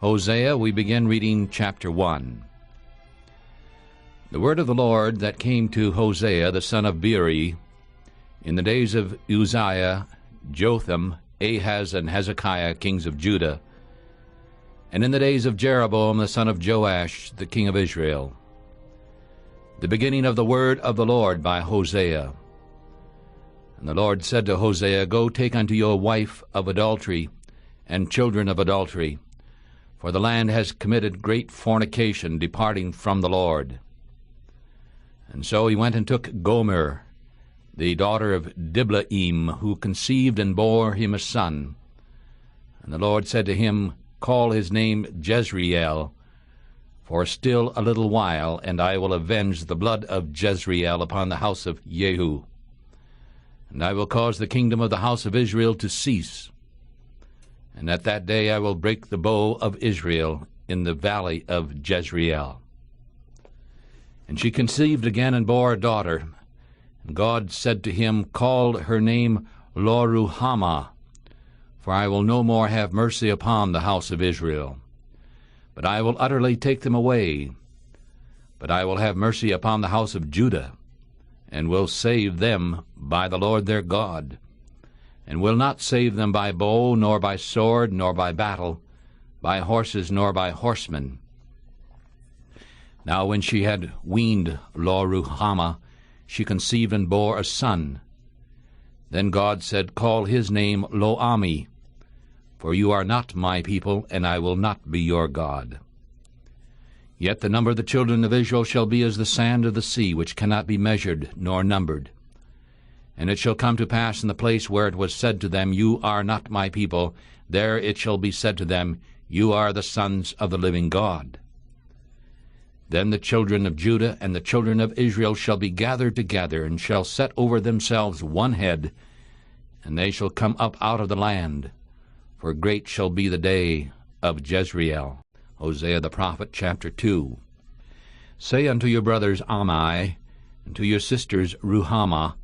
Hosea, we begin reading chapter 1. The word of the Lord that came to Hosea the son of Beeri in the days of Uzziah, Jotham, Ahaz, and Hezekiah, kings of Judah, and in the days of Jeroboam the son of Joash, the king of Israel. The beginning of the word of the Lord by Hosea. And the Lord said to Hosea, Go take unto your wife of adultery and children of adultery, for the land has committed great fornication, departing from the Lord. And so he went and took Gomer, the daughter of Diblaim, who conceived and bore him a son. And the Lord said to him, Call his name Jezreel, for still a little while, and I will avenge the blood of Jezreel upon the house of Jehu. And I will cause the kingdom of the house of Israel to cease. And at that day I will break the bow of Israel in the valley of Jezreel. And she conceived again and bore a daughter. And God said to him, Call her name Lo-ruhamah, for I will no more have mercy upon the house of Israel. But I will utterly take them away. But I will have mercy upon the house of Judah, and will save them by the Lord their God, and will not save them by bow, nor by sword, nor by battle, by horses, nor by horsemen. Now when she had weaned Lo-ruhamah, she conceived and bore a son. Then God said, Call his name Lo-ammi, for you are not my people, and I will not be your God. Yet the number of the children of Israel shall be as the sand of the sea, which cannot be measured nor numbered. And it shall come to pass in the place where it was said to them, You are not my people, there it shall be said to them, You are the sons of the living God. Then the children of Judah and the children of Israel shall be gathered together, and shall set over themselves one head, and they shall come up out of the land, for great shall be the day of Jezreel. Hosea the prophet, chapter 2. Say unto your brothers Ammi, and to your sisters Ruhamah,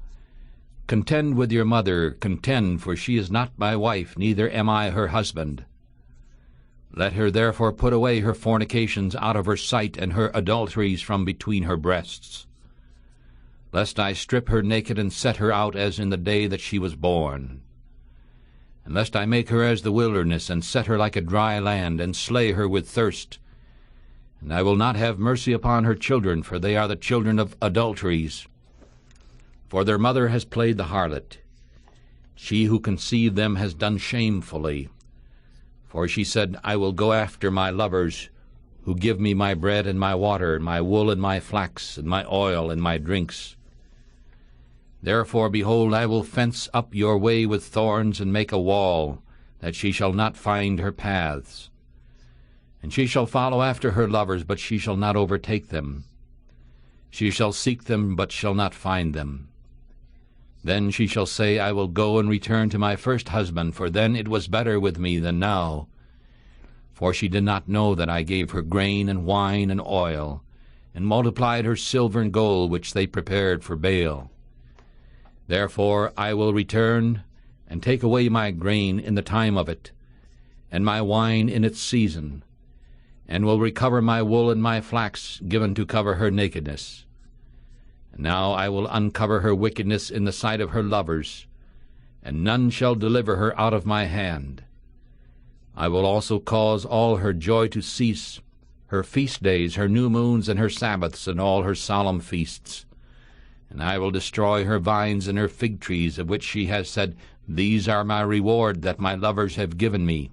Contend with your mother, contend, for she is not my wife, neither am I her husband. Let her therefore put away her fornications out of her sight, and her adulteries from between her breasts, lest I strip her naked and set her out as in the day that she was born. And lest I make her as the wilderness, and set her like a dry land, and slay her with thirst. And I will not have mercy upon her children, for they are the children of adulteries. For their mother has played the harlot. She who conceived them has done shamefully. For she said, I will go after my lovers, who give me my bread and my water, my wool and my flax, and my oil and my drinks. Therefore, behold, I will fence up your way with thorns, and make a wall, that she shall not find her paths. And she shall follow after her lovers, but she shall not overtake them. She shall seek them, but shall not find them. Then she shall say, I will go and return to my first husband, for then it was better with me than now. For she did not know that I gave her grain and wine and oil, and multiplied her silver and gold, which they prepared for Baal. Therefore I will return, and take away my grain in the time of it, and my wine in its season, and will recover my wool and my flax, given to cover her nakedness. And now I will uncover her wickedness in the sight of her lovers, and none shall deliver her out of my hand. I will also cause all her joy to cease, her feast days, her new moons, and her Sabbaths, and all her solemn feasts. And I will destroy her vines and her fig trees, of which she has said, These are my reward that my lovers have given me.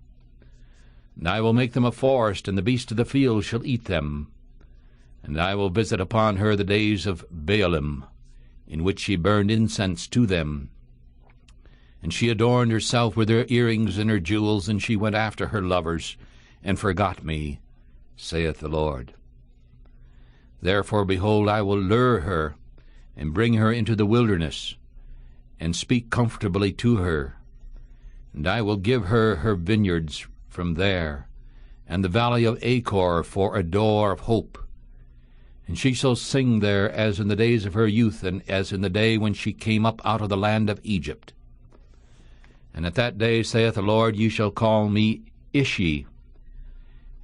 And I will make them a forest, and the beasts of the field shall eat them. And I will visit upon her the days of Baalim, in which she burned incense to them. And she adorned herself with her earrings and her jewels, and she went after her lovers, and forgot me, saith the Lord. Therefore, behold, I will lure her, and bring her into the wilderness, and speak comfortably to her. And I will give her her vineyards from there, and the valley of Achor for a door of hope. And she shall sing there as in the days of her youth, and as in the day when she came up out of the land of Egypt. And at that day, saith the Lord, ye shall call me Ishi,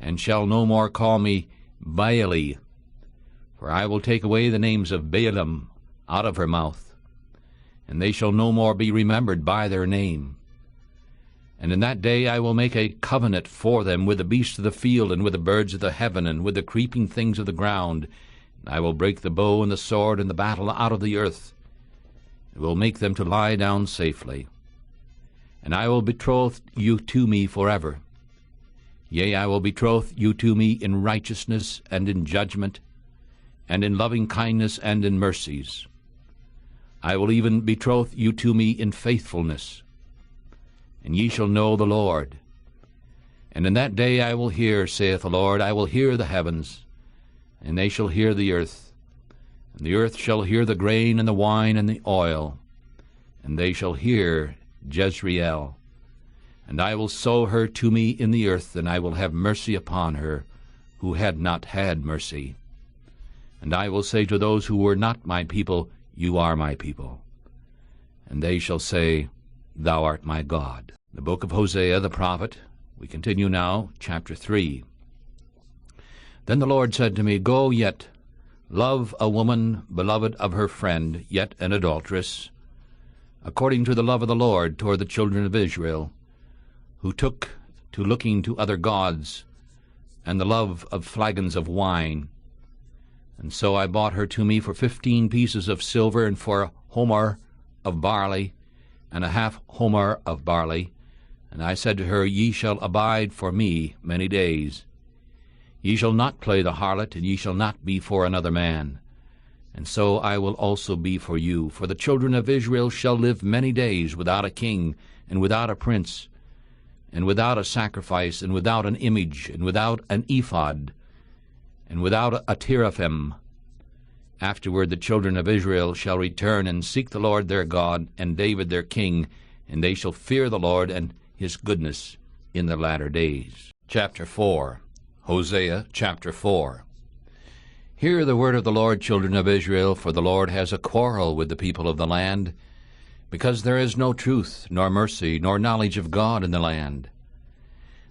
and shall no more call me Baali, for I will take away the names of Baalim out of her mouth, and they shall no more be remembered by their name. And in that day I will make a covenant for them with the beasts of the field, and with the birds of the heaven, and with the creeping things of the ground. And I will break the bow and the sword and the battle out of the earth, and will make them to lie down safely. And I will betroth you to me forever. Yea, I will betroth you to me in righteousness and in judgment, and in loving kindness and in mercies. I will even betroth you to me in faithfulness. And ye shall know the Lord. And in that day I will hear, saith the Lord, I will hear the heavens, and they shall hear the earth. And the earth shall hear the grain and the wine and the oil, and they shall hear Jezreel. And I will sow her to me in the earth, and I will have mercy upon her, who had not had mercy. And I will say to those who were not my people, You are my people. And they shall say, Thou art my God. The book of Hosea the prophet. We continue now, chapter 3. Then the Lord said to me, Go yet, love a woman beloved of her friend, yet an adulteress, according to the love of the Lord toward the children of Israel, who took to looking to other gods, and the love of flagons of wine. And so I bought her to me for 15 pieces of silver, and for a homer of barley, and a half homer of barley. And I said to her, Ye shall abide for me many days. Ye shall not play the harlot, and ye shall not be for another man. And so I will also be for you. For the children of Israel shall live many days without a king, and without a prince, and without a sacrifice, and without an image, and without an ephod, and without a teraphim. Afterward the children of Israel shall return and seek the Lord their God, and David their king, and they shall fear the Lord and his goodness in the latter days. Chapter 4. Hosea chapter 4. Hear the word of the Lord, children of Israel, for the Lord has a quarrel with the people of the land, because there is no truth, nor mercy, nor knowledge of God in the land.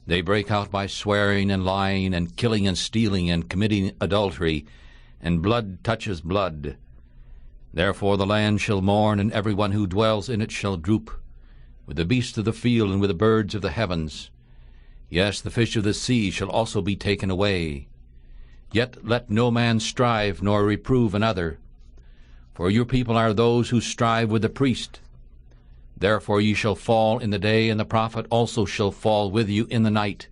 They break out by swearing and lying, and killing and stealing, and committing adultery, and blood touches blood. Therefore the land shall mourn, and every one who dwells in it shall droop, with the beasts of the field and with the birds of the heavens. Yes, the fish of the sea shall also be taken away. Yet let no man strive nor reprove another, for your people are those who strive with the priest. Therefore ye shall fall in the day, and the prophet also shall fall with you in the night,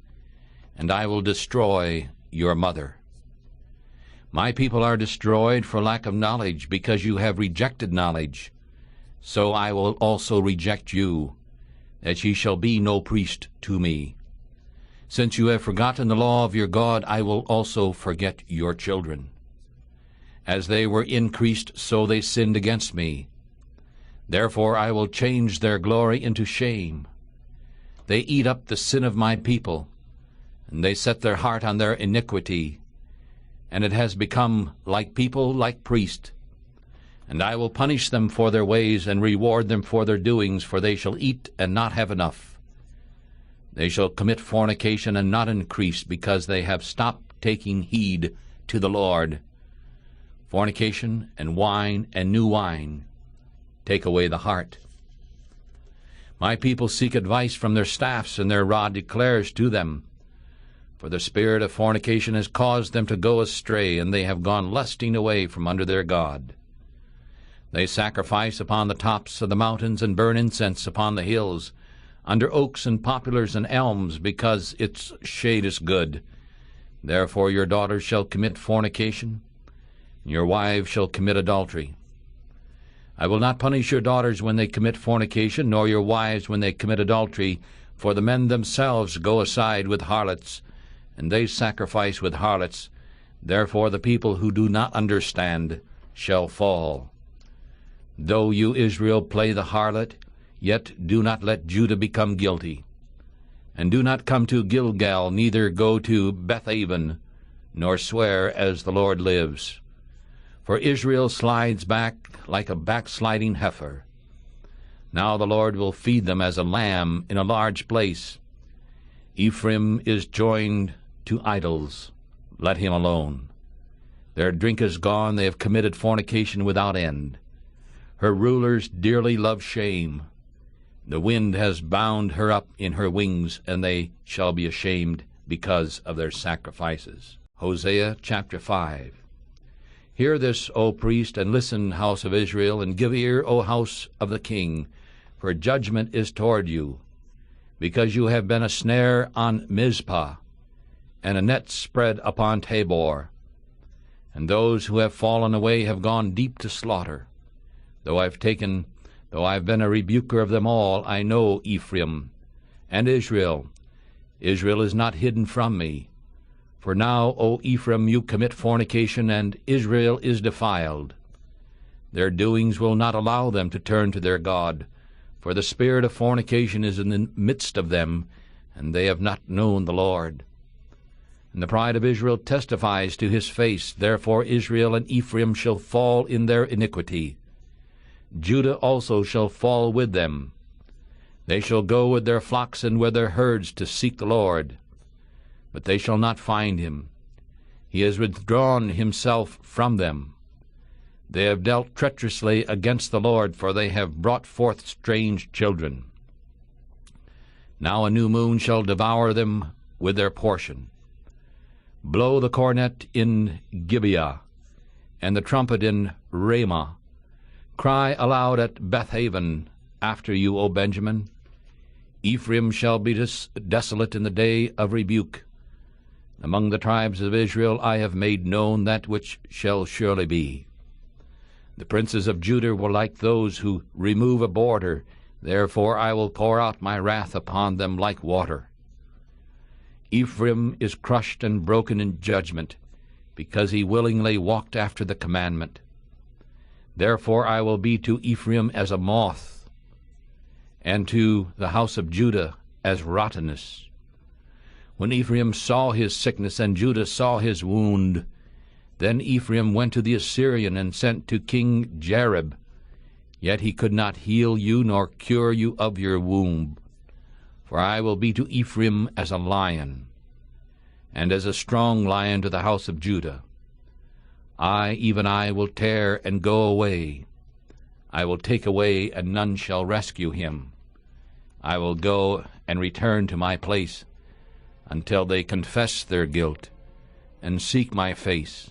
and I will destroy your mother. My people are destroyed for lack of knowledge, because you have rejected knowledge. So I will also reject you, that ye shall be no priest to me. Since you have forgotten the law of your God, I will also forget your children. As they were increased, so they sinned against me. Therefore I will change their glory into shame. They eat up the sin of my people, and they set their heart on their iniquity, and it has become like people, like priests. And I will punish them for their ways, and reward them for their doings, for they shall eat and not have enough. They shall commit fornication and not increase, because they have stopped taking heed to the Lord. Fornication and wine and new wine take away the heart. My people seek advice from their staffs, and their rod declares to them. For the spirit of fornication has caused them to go astray, and they have gone lusting away from under their God. They sacrifice upon the tops of the mountains, and burn incense upon the hills, under oaks and poplars and elms, because its shade is good. Therefore your daughters shall commit fornication, and your wives shall commit adultery. I will not punish your daughters when they commit fornication, nor your wives when they commit adultery, for the men themselves go aside with harlots, and they sacrifice with harlots. Therefore the people who do not understand shall fall. Though you, Israel, play the harlot, yet do not let Judah become guilty. And do not come to Gilgal, neither go to Bethaven, nor swear as the Lord lives. For Israel slides back like a backsliding heifer. Now the Lord will feed them as a lamb in a large place. Ephraim is joined to idols, let him alone. Their drink is gone, they have committed fornication without end. Her rulers dearly love shame. The wind has bound her up in her wings, and they shall be ashamed because of their sacrifices. Hosea chapter 5. Hear this, O priest, and listen, house of Israel, and give ear, O house of the king, for judgment is toward you, because you have been a snare on Mizpah, and a net spread upon Tabor. And those who have fallen away have gone deep to slaughter. Though I've been a rebuker of them all, I know Ephraim and Israel. Israel is not hidden from me. For now, O Ephraim, you commit fornication, and Israel is defiled. Their doings will not allow them to turn to their God, for the spirit of fornication is in the midst of them, and they have not known the Lord. And the pride of Israel testifies to his face. Therefore Israel and Ephraim shall fall in their iniquity. Judah also shall fall with them. They shall go with their flocks and with their herds to seek the Lord. But they shall not find him. He has withdrawn himself from them. They have dealt treacherously against the Lord, for they have brought forth strange children. Now a new moon shall devour them with their portion. Blow the cornet in Gibeah, and the trumpet in Ramah. Cry aloud at Bethaven after you, O Benjamin. Ephraim shall be desolate in the day of rebuke. Among the tribes of Israel I have made known that which shall surely be. The princes of Judah were like those who remove a border. Therefore I will pour out my wrath upon them like water. Ephraim is crushed and broken in judgment, because he willingly walked after the commandment. Therefore I will be to Ephraim as a moth, and to the house of Judah as rottenness. When Ephraim saw his sickness, and Judah saw his wound, then Ephraim went to the Assyrian and sent to King Jareb. Yet he could not heal you nor cure you of your wound. For I will be to Ephraim as a lion, and as a strong lion to the house of Judah. I, even I, will tear and go away. I will take away, and none shall rescue him. I will go and return to my place, until they confess their guilt and seek my face.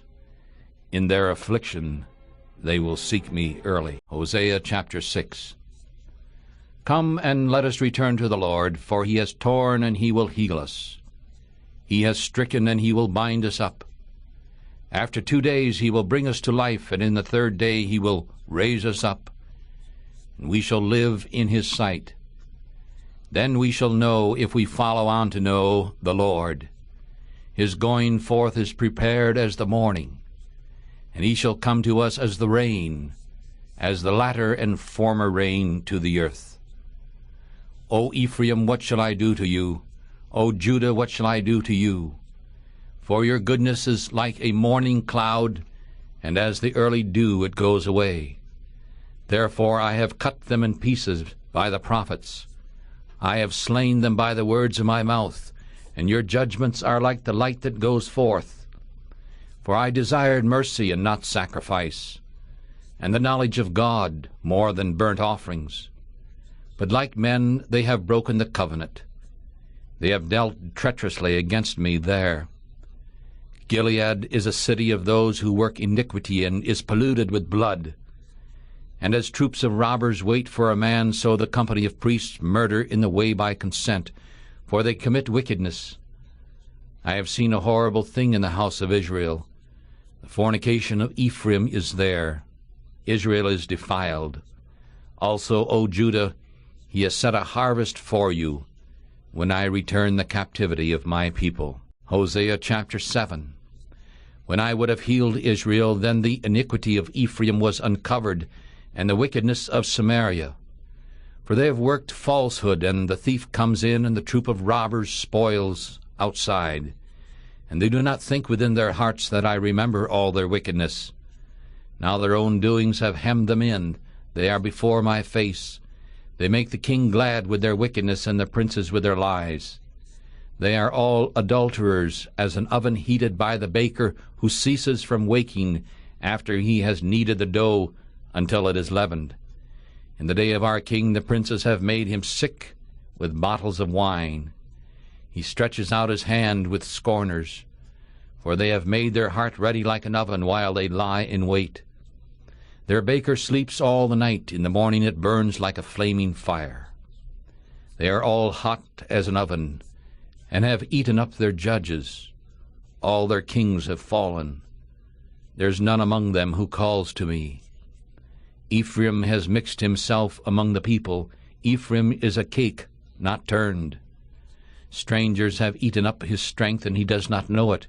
In their affliction they will seek me early. Hosea chapter 6. Come and let us return to the Lord, for he has torn and he will heal us. He has stricken and he will bind us up. After 2 days he will bring us to life, and in the 3rd day he will raise us up, and we shall live in his sight. Then we shall know, if we follow on to know, the Lord. His going forth is prepared as the morning, and he shall come to us as the rain, as the latter and former rain to the earth. O Ephraim, what shall I do to you? O Judah, what shall I do to you? For your goodness is like a morning cloud, and as the early dew it goes away. Therefore I have cut them in pieces by the prophets. I have slain them by the words of my mouth, and your judgments are like the light that goes forth. For I desired mercy and not sacrifice, and the knowledge of God more than burnt offerings. But like men they have broken the covenant. They have dealt treacherously against me there. Gilead is a city of those who work iniquity, and is polluted with blood. And as troops of robbers wait for a man, so the company of priests murder in the way by consent, for they commit wickedness. I have seen a horrible thing in the house of Israel. The fornication of Ephraim is there. Israel is defiled. Also, O Judah, he has set a harvest for you, when I return the captivity of my people. Hosea chapter 7. When I would have healed Israel, then the iniquity of Ephraim was uncovered, and the wickedness of Samaria. For they have worked falsehood, and the thief comes in, and the troop of robbers spoils outside. And they do not think within their hearts that I remember all their wickedness. Now their own doings have hemmed them in. They are before my face. They make the king glad with their wickedness, and the princes with their lies. They are all adulterers, as an oven heated by the baker, who ceases from waking after he has kneaded the dough until it is leavened. In the day of our king the princes have made him sick with bottles of wine. He stretches out his hand with scorners, for they have made their heart ready like an oven while they lie in wait. Their baker sleeps all the night. In the morning it burns like a flaming fire. They are all hot as an oven, and have eaten up their judges. All their kings have fallen. There's none among them who calls to me. Ephraim has mixed himself among the people. Ephraim is a cake not turned. Strangers have eaten up his strength, and he does not know it.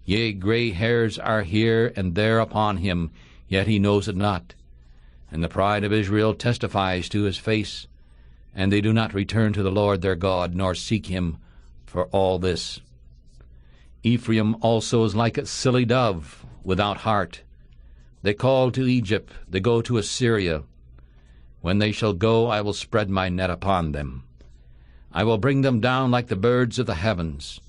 Yea, gray hairs are here and there upon him, yet he knows it not. And the pride of Israel testifies to his face, and they do not return to the Lord their God, nor seek him for all this. Ephraim also is like a silly dove without heart. They call to Egypt, they go to Assyria. When they shall go, I will spread my net upon them. I will bring them down like the birds of the heavens.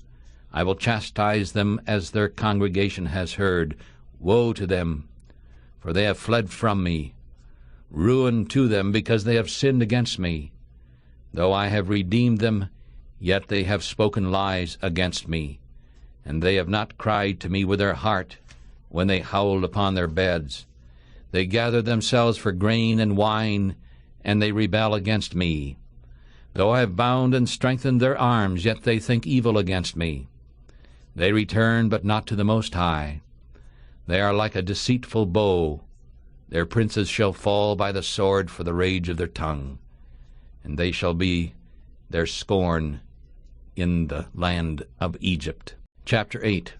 I will chastise them as their congregation has heard. Woe to them, for they have fled from me. Ruin to them, because they have sinned against me. Though I have redeemed them, yet they have spoken lies against me, and they have not cried to me with their heart when they howled upon their beds. They gather themselves for grain and wine, and they rebel against me. Though I have bound and strengthened their arms, yet they think evil against me. They return, but not to the Most High. They are like a deceitful bow. Their princes shall fall by the sword for the rage of their tongue, and they shall be their scorn in the land of Egypt. Chapter 8.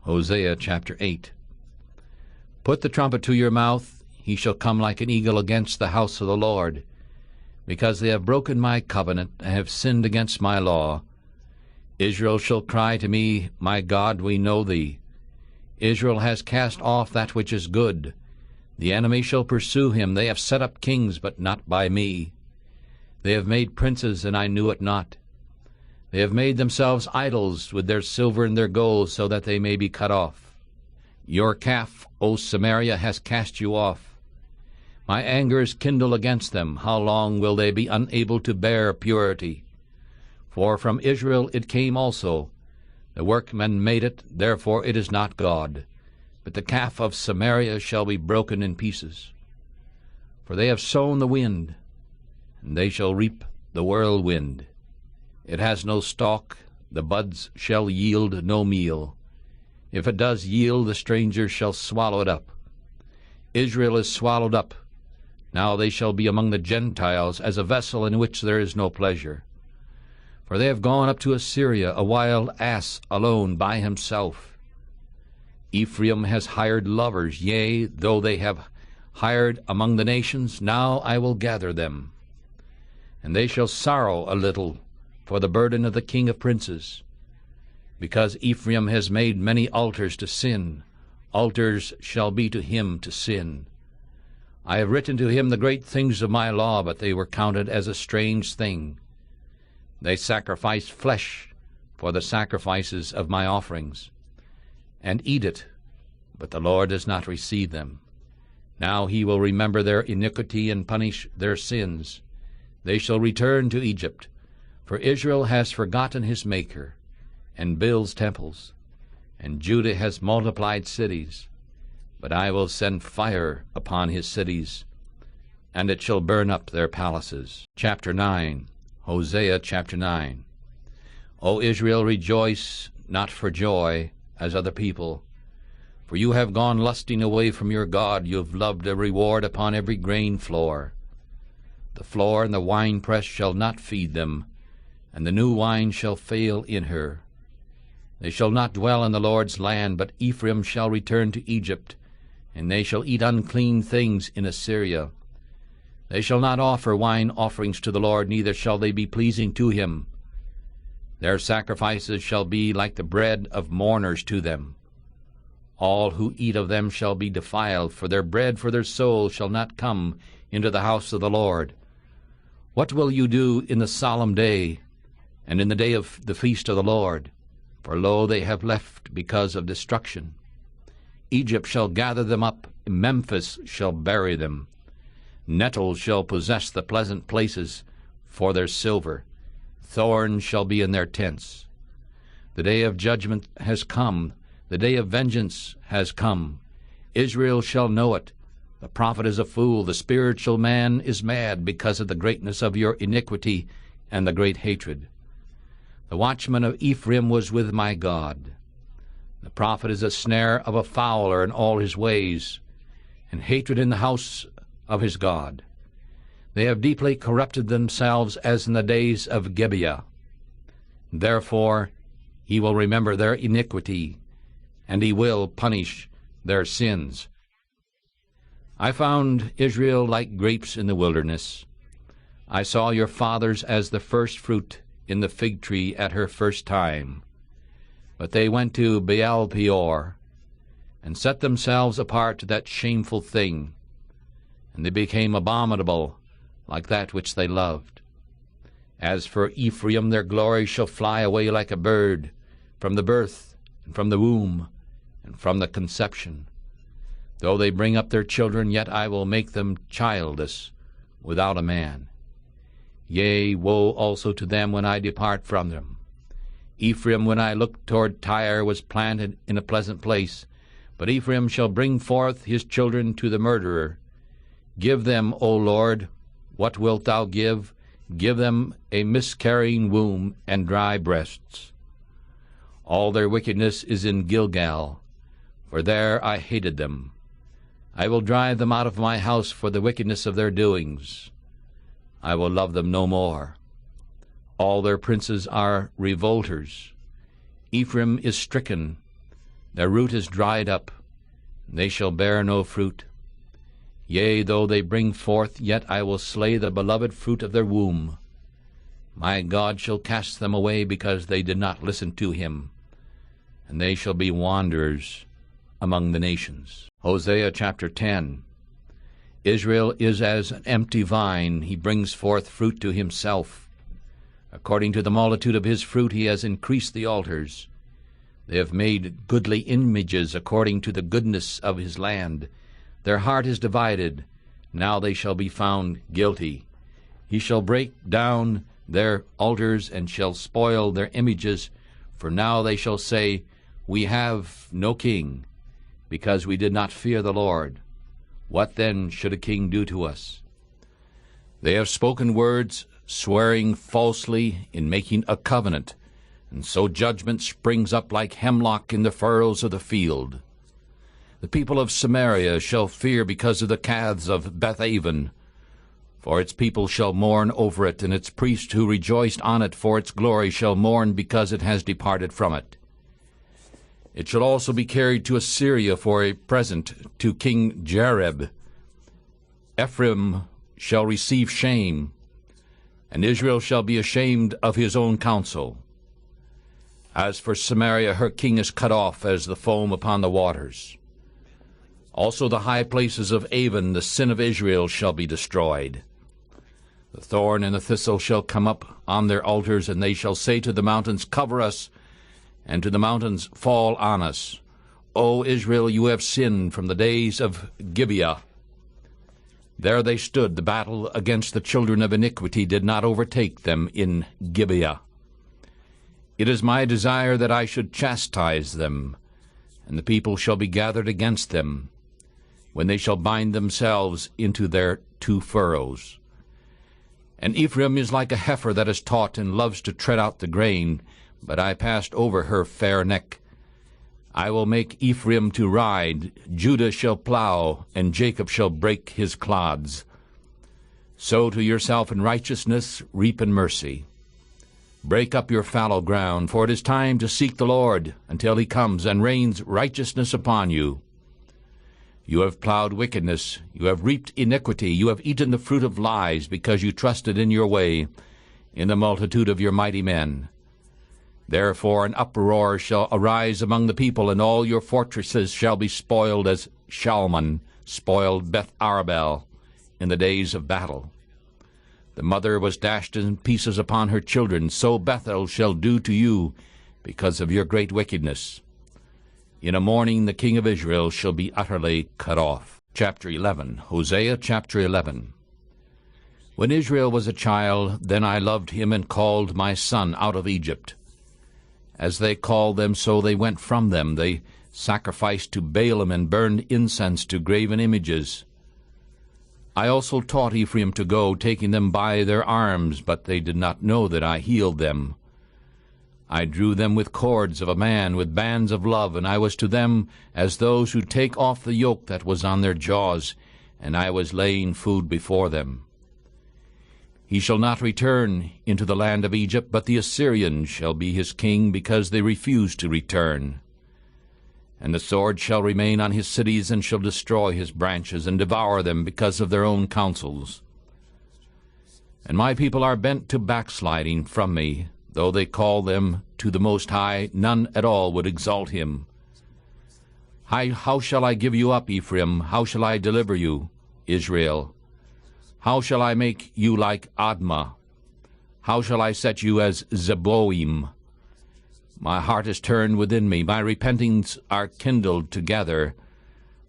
Hosea chapter 8. Put the trumpet to your mouth. He shall come like an eagle against the house of the Lord, because they have broken my covenant and have sinned against my law. Israel shall cry to me, My God, we know thee. Israel has cast off that which is good. The enemy shall pursue him. They have set up kings, but not by me. They have made princes, and I knew it not. They have made themselves idols with their silver and their gold, so that they may be cut off. Your calf, O Samaria, has cast you off. My anger is kindled against them. How long will they be unable to bear purity? For from Israel it came also. The workman made it, therefore it is not God. But the calf of Samaria shall be broken in pieces. For they have sown the wind, and they shall reap the whirlwind. It has no stalk, the buds shall yield no meal. If it does yield, the stranger shall swallow it up. Israel is swallowed up. Now they shall be among the Gentiles, as a vessel in which there is no pleasure. For they have gone up to Assyria, a wild ass alone by himself. Ephraim has hired lovers, yea, though they have hired among the nations, now I will gather them. And they shall sorrow a little for the burden of the king of princes, because Ephraim has made many altars to sin. Altars shall be to him to sin. I have written to him the great things of my law, but they were counted as a strange thing. They sacrifice flesh for the sacrifices of my offerings, and eat it, but the Lord does not receive them. Now he will remember their iniquity and punish their sins. They shall return to Egypt, for Israel has forgotten his Maker, and builds temples, and Judah has multiplied cities. But I will send fire upon his cities, and it shall burn up their palaces. Chapter 9. Hosea chapter 9. O Israel, rejoice not for joy as other people, for you have gone lusting away from your God. You have loved a reward upon every grain floor. The floor and the winepress shall not feed them, and the new wine shall fail in her. They shall not dwell in the Lord's land, but Ephraim shall return to Egypt, and they shall eat unclean things in Assyria. They shall not offer wine offerings to the Lord, neither shall they be pleasing to him. Their sacrifices shall be like the bread of mourners to them. All who eat of them shall be defiled, for their bread for their soul shall not come into the house of the Lord. What will you do in the solemn day, and in the day of the feast of the Lord. For lo, they have left because of destruction. Egypt shall gather them up, Memphis shall bury them. Nettles shall possess the pleasant places for their silver. Thorns shall be in their tents. The day of judgment has come, the day of vengeance has come. Israel shall know it. The prophet is a fool, the spiritual man is mad, because of the greatness of your iniquity and the great hatred. The watchman of Ephraim was with my God. The prophet is a snare of a fowler in all his ways, and hatred in the house of his God. They have deeply corrupted themselves as in the days of Gibeah. Therefore he will remember their iniquity, and he will punish their sins. I found Israel like grapes in the wilderness. I saw your fathers as the first fruit in the fig tree at her first time. But they went to Baal Peor, and set themselves apart to that shameful thing, and they became abominable like that which they loved. As for Ephraim, their glory shall fly away like a bird, from the birth, and from the womb, and from the conception. Though they bring up their children, yet I will make them childless, without a man. Yea, woe also to them when I depart from them. Ephraim, when I looked toward Tyre, was planted in a pleasant place, but Ephraim shall bring forth his children to the murderer. Give them, O Lord, what wilt thou give? Give them a miscarrying womb and dry breasts. All their wickedness is in Gilgal, for there I hated them. I will drive them out of my house for the wickedness of their doings. I will love them no more. All their princes are revolters. Ephraim is stricken, their root is dried up, they shall bear no fruit. Yea, though they bring forth, yet I will slay the beloved fruit of their womb. My God shall cast them away because they did not listen to him, and they shall be wanderers among the nations. Hosea chapter 10. Israel is as an empty vine, he brings forth fruit to himself. According to the multitude of his fruit he has increased the altars. They have made goodly images according to the goodness of his land. Their heart is divided, now they shall be found guilty. He shall break down their altars and shall spoil their images, for now they shall say, We have no king, because we did not fear the Lord. What then should a king do to us? They have spoken words, swearing falsely in making a covenant, and so judgment springs up like hemlock in the furrows of the field. The people of Samaria shall fear because of the calves of Bethaven, for its people shall mourn over it, and its priests who rejoiced on it for its glory shall mourn because it has departed from it. It shall also be carried to Assyria for a present to King Jareb. Ephraim shall receive shame, and Israel shall be ashamed of his own counsel. As for Samaria, her king is cut off as the foam upon the waters. Also the high places of Avon, the sin of Israel, shall be destroyed. The thorn and the thistle shall come up on their altars, and they shall say to the mountains, Cover us, and to the mountains, Fall on us. O Israel, you have sinned from the days of Gibeah. There they stood. The battle against the children of iniquity did not overtake them in Gibeah. It is my desire that I should chastise them, and the people shall be gathered against them, when they shall bind themselves into their two furrows. And Ephraim is like a heifer that is taught and loves to tread out the grain, but I passed over her fair neck. I will make Ephraim to ride, Judah shall plow, and Jacob shall break his clods. Sow to yourself in righteousness, reap in mercy. Break up your fallow ground, for it is time to seek the Lord, until he comes and rains righteousness upon you. You have plowed wickedness, you have reaped iniquity, you have eaten the fruit of lies, because you trusted in your way, in the multitude of your mighty men. Therefore an uproar shall arise among the people, and all your fortresses shall be spoiled as Shalman spoiled Beth Arbel in the days of battle. The mother was dashed in pieces upon her children. So Bethel shall do to you because of your great wickedness. In a morning the king of Israel shall be utterly cut off. Chapter 11. Hosea chapter 11. When Israel was a child, then I loved him and called my son out of Egypt. As they called them, so they went from them. They sacrificed to Baalim and burned incense to graven images. I also taught Ephraim to go, taking them by their arms, but they did not know that I healed them. I drew them with cords of a man, with bands of love, and I was to them as those who take off the yoke that was on their jaws, and I was laying food before them. He shall not return into the land of Egypt, but the Assyrian shall be his king, because they refuse to return. And the sword shall remain on his cities, and shall destroy his branches, and devour them because of their own counsels. And my people are bent to backsliding from me. Though they call them to the Most High, none at all would exalt him. How shall I give you up, Ephraim? How shall I deliver you, Israel? How shall I make you like Admah? How shall I set you as Zeboim? My heart is turned within me, my repentings are kindled together.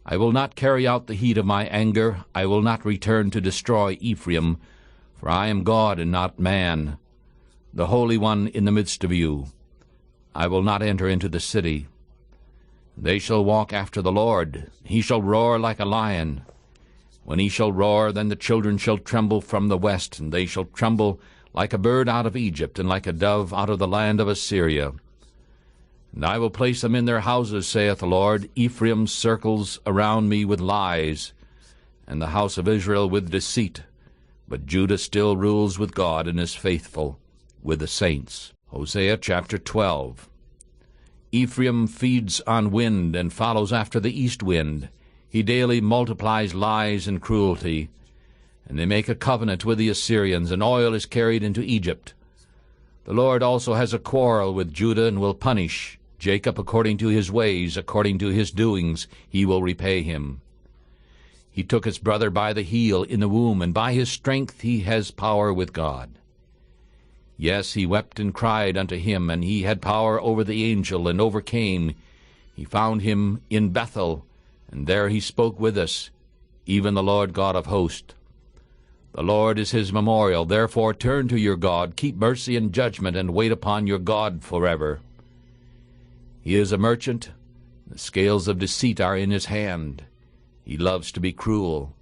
I will not carry out the heat of my anger, I will not return to destroy Ephraim, for I am God and not man, the Holy One in the midst of you. I will not enter into the city. They shall walk after the Lord, he shall roar like a lion. When he shall roar, then the children shall tremble from the west, and they shall tremble like a bird out of Egypt, and like a dove out of the land of Assyria. And I will place them in their houses, saith the Lord. Ephraim circles around me with lies, and the house of Israel with deceit. But Judah still rules with God, and is faithful with the saints. Hosea chapter 12. Ephraim feeds on wind, and follows after the east wind. He daily multiplies lies and cruelty. And they make a covenant with the Assyrians, and oil is carried into Egypt. The Lord also has a quarrel with Judah, and will punish Jacob according to his ways, according to his doings he will repay him. He took his brother by the heel in the womb, and by his strength he has power with God. Yes, he wept and cried unto him, and he had power over the angel, and overcame. He found him in Bethel, and there he spoke with us, even the Lord God of hosts. The Lord is his memorial. Therefore turn to your God, keep mercy and judgment, and wait upon your God forever. He is a merchant. The scales of deceit are in his hand. He loves to be cruel.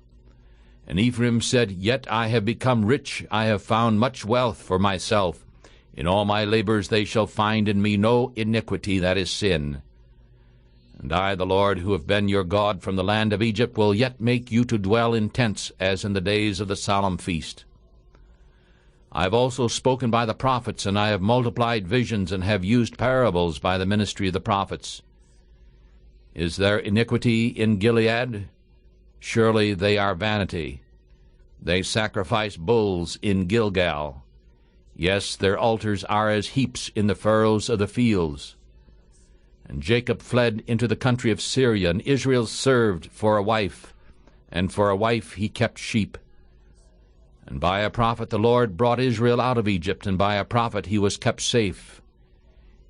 And Ephraim said, Yet I have become rich, I have found much wealth for myself. In all my labors they shall find in me no iniquity, that is sin. And I, the Lord, who have been your God from the land of Egypt, will yet make you to dwell in tents, as in the days of the solemn feast. I have also spoken by the prophets, and I have multiplied visions, and have used parables by the ministry of the prophets. Is there iniquity in Gilead? Surely they are vanity. They sacrifice bulls in Gilgal. Yes, their altars are as heaps in the furrows of the fields. And Jacob fled into the country of Syria, and Israel served for a wife, and for a wife he kept sheep. And by a prophet the Lord brought Israel out of Egypt, and by a prophet he was kept safe.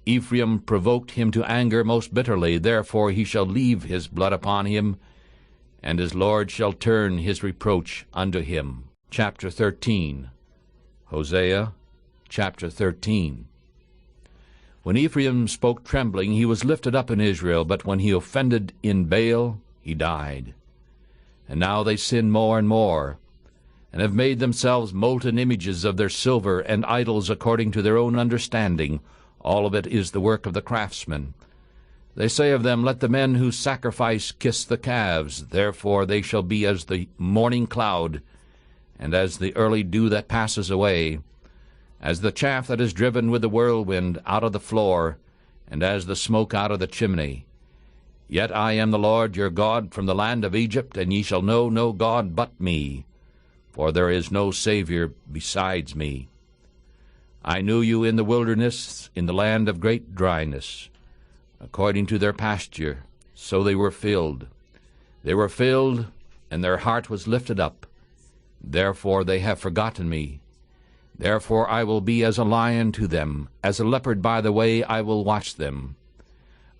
Ephraim provoked him to anger most bitterly, therefore he shall leave his blood upon him, and his Lord shall turn his reproach unto him. Chapter 13. Hosea chapter 13. When Ephraim spoke trembling, he was lifted up in Israel, but when he offended in Baal, he died. And now they sin more and more, and have made themselves molten images of their silver, and idols according to their own understanding. All of it is the work of the craftsman. They say of them, Let the men who sacrifice kiss the calves. Therefore they shall be as the morning cloud, and as the early dew that passes away, as the chaff that is driven with the whirlwind out of the floor, and as the smoke out of the chimney. Yet I am the Lord your God from the land of Egypt, and ye shall know no God but me, for there is no Savior besides me. I knew you in the wilderness, in the land of great dryness. According to their pasture, so they were filled. They were filled, and their heart was lifted up. Therefore they have forgotten me, Therefore I will be as a lion to them, as a leopard by the way I will watch them.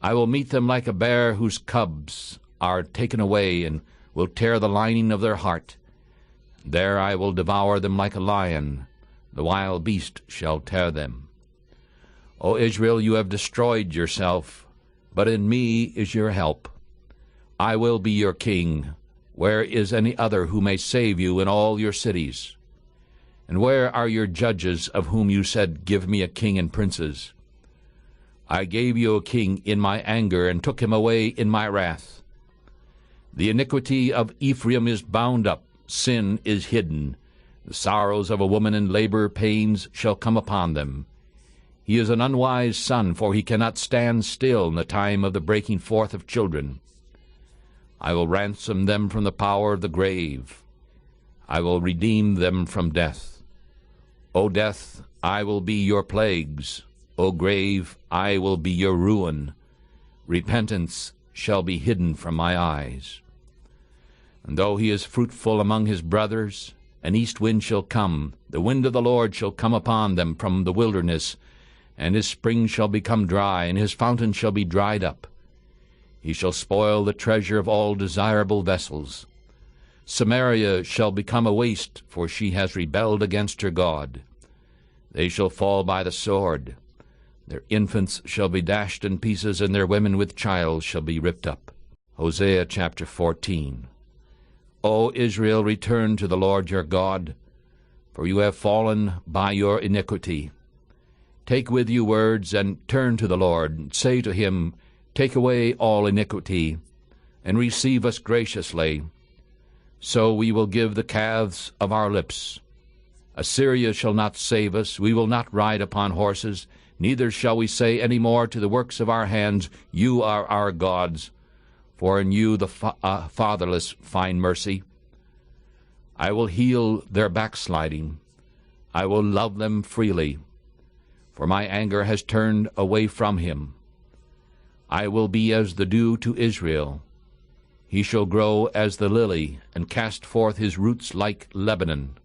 I will meet them like a bear whose cubs are taken away, and will tear the lining of their heart. There I will devour them like a lion, the wild beast shall tear them. O Israel, you have destroyed yourself, but in me is your help. I will be your king. Where is any other who may save you in all your cities? And where are your judges, of whom you said, Give me a king and princes? I gave you a king in my anger, and took him away in my wrath. The iniquity of Ephraim is bound up, sin is hidden. The sorrows of a woman in labor pains shall come upon them. He is an unwise son, for he cannot stand still in the time of the breaking forth of children. I will ransom them from the power of the grave. I will redeem them from death. O death, I will be your plagues. O grave, I will be your ruin. Repentance shall be hidden from my eyes. And though he is fruitful among his brothers, an east wind shall come, the wind of the Lord shall come upon them from the wilderness, and his springs shall become dry, and his fountains shall be dried up. He shall spoil the treasure of all desirable vessels. Samaria shall become a waste, for she has rebelled against her God. They shall fall by the sword. Their infants shall be dashed in pieces, and their women with child shall be ripped up. Hosea chapter 14. O Israel, return to the Lord your God, for you have fallen by your iniquity. Take with you words, and turn to the Lord, and say to him, Take away all iniquity, and receive us graciously. So we will give the calves of our lips. Assyria shall not save us, we will not ride upon horses, neither shall we say any more to the works of our hands, You are our gods, for in you the fatherless find mercy. I will heal their backsliding. I will love them freely, for my anger has turned away from him. I will be as the dew to Israel. He shall grow as the lily, and cast forth his roots like Lebanon.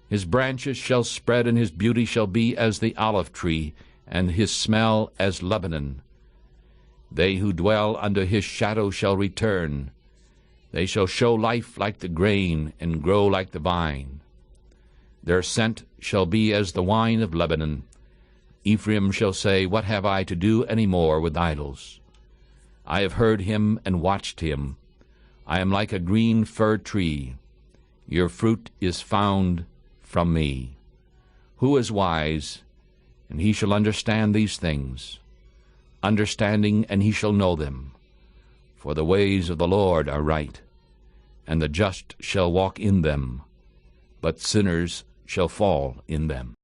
His branches shall spread, and his beauty shall be as the olive tree, and his smell as Lebanon. They who dwell under his shadow shall return. They shall show life like the grain, and grow like the vine. Their scent shall be as the wine of Lebanon. Ephraim shall say, What have I to do any more with idols? I have heard him and watched him. I am like a green fir tree. Your fruit is found from me. Who is wise? And he shall understand these things. Understanding, and he shall know them. For the ways of the Lord are right, and the just shall walk in them, but sinners shall fall in them.